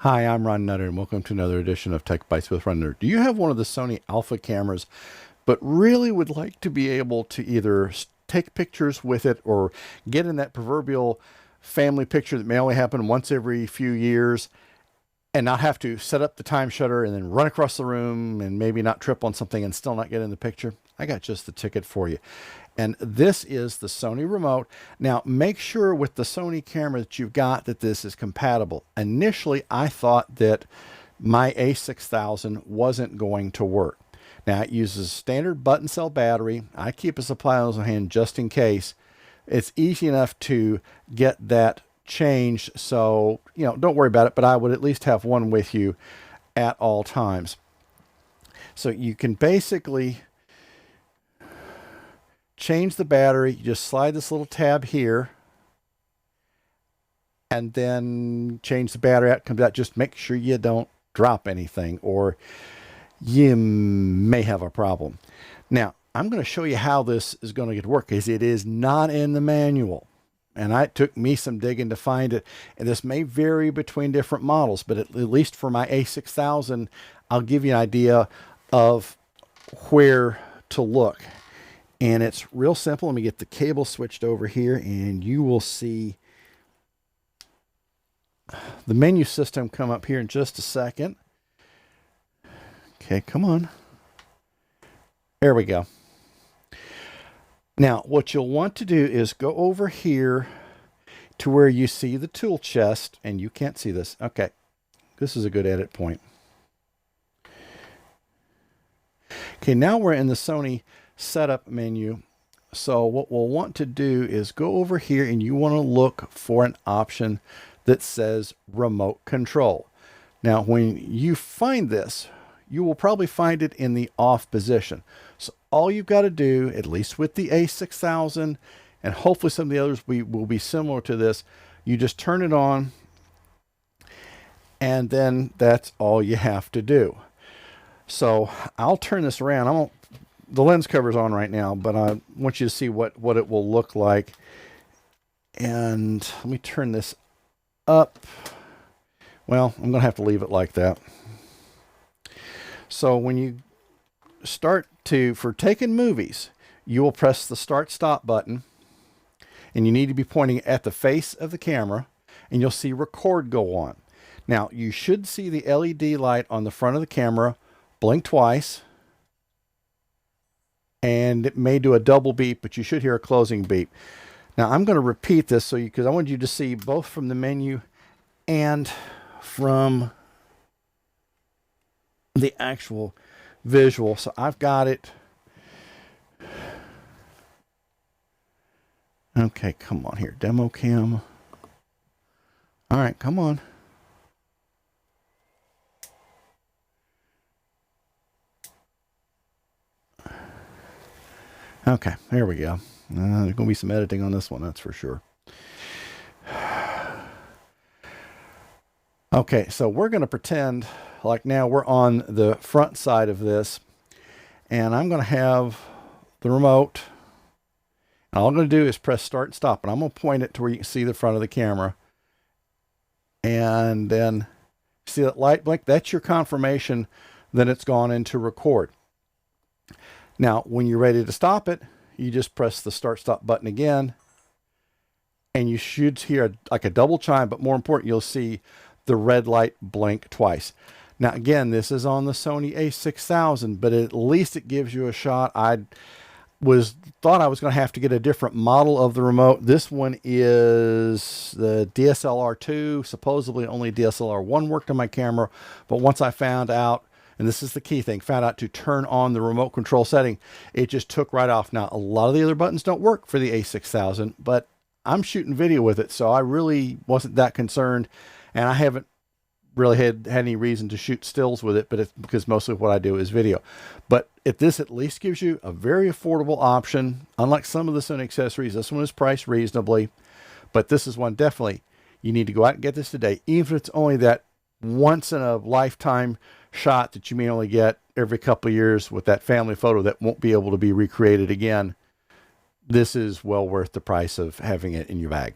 Hi, I'm Ron Nutter, and welcome to another edition of Tech Bites with Ron Nutter. Do you have one of the Sony Alpha cameras, but really would like to be able to either take pictures with it or get in that proverbial family picture that may only happen once every few years and not have to set up the time shutter and then run across the room and maybe not trip on something and still not get in the picture? I got just the ticket for you. And this is the Sony remote. Now, make sure with the Sony camera that you've got that this is compatible. Initially, I thought that my A6000 wasn't going to work. Now, it uses standard button cell battery. I keep a supply of those on hand just in case. It's easy enough to get that changed, so, don't worry about it, but I would at least have one with you at all times. So you can basically change the battery. You just slide this little tab here and then change the battery out. Comes out. Just make sure you don't drop anything or you may have a problem. Now, I'm going to show you how this is going to get to work because it is not in the manual. And it took me some digging to find it. And this may vary between different models, but at least for my A6000, I'll give you an idea of where to look. And it's real simple. Let me get the cable switched over here and you will see the menu system come up here in just a second. Okay, come on. There we go. Now, what you'll want to do is go over here to where you see the tool chest, and you can't see this. Okay, this is a good edit point. Okay, now we're in the Sony setup menu. So what we'll want to do is go over here and you want to look for an option that says remote control. Now, when you find this, you will probably find it in the off position. So all you've got to do, at least with the A6000, and hopefully some of the others will be similar to this, you just turn it on, and then that's all you have to do. So I'll turn this around. The lens cover's on right now, but I want you to see what it will look like. And let me turn this up. Well, I'm going to have to leave it like that. So when you start for taking movies, you will press the start stop button and you need to be pointing at the face of the camera and you'll see record go on. Now you should see the LED light on the front of the camera blink twice and it may do a double beep, but you should hear a closing beep. Now I'm going to repeat this because I want you to see both from the menu and from the actual visual. So I've got it. Okay, come on here. Demo cam. All right, come on. Okay, there we go. There's going to be some editing on this one, that's for sure. Okay, so we're going to pretend like now we're on the front side of this, and I'm going to have the remote. All I'm going to do is press start and stop, and I'm going to point it to where you can see the front of the camera. And then see that light blink? That's your confirmation that it's gone into record. Now, when you're ready to stop it, you just press the start stop button again, and you should hear like a double chime, but more important, you'll see the red light blink twice. Now, again, this is on the Sony A6000, but at least it gives you a shot. I thought I was going to have to get a different model of the remote. This one is the DSLR2. Supposedly only DSLR1 worked on my camera, but once I found out, and this is the key thing, found out to turn on the remote control setting, it just took right off. Now, a lot of the other buttons don't work for the A6000, but I'm shooting video with it, so I really wasn't that concerned, and I haven't really had any reason to shoot stills with it, but it's because mostly what I do is video. But this at least gives you a very affordable option. Unlike some of the Sony accessories, this one is priced reasonably, but this is one definitely you need to go out and get this today, even if it's only that once in a lifetime shot that you may only get every couple of years with that family photo that won't be able to be recreated again. This is well worth the price of having it in your bag.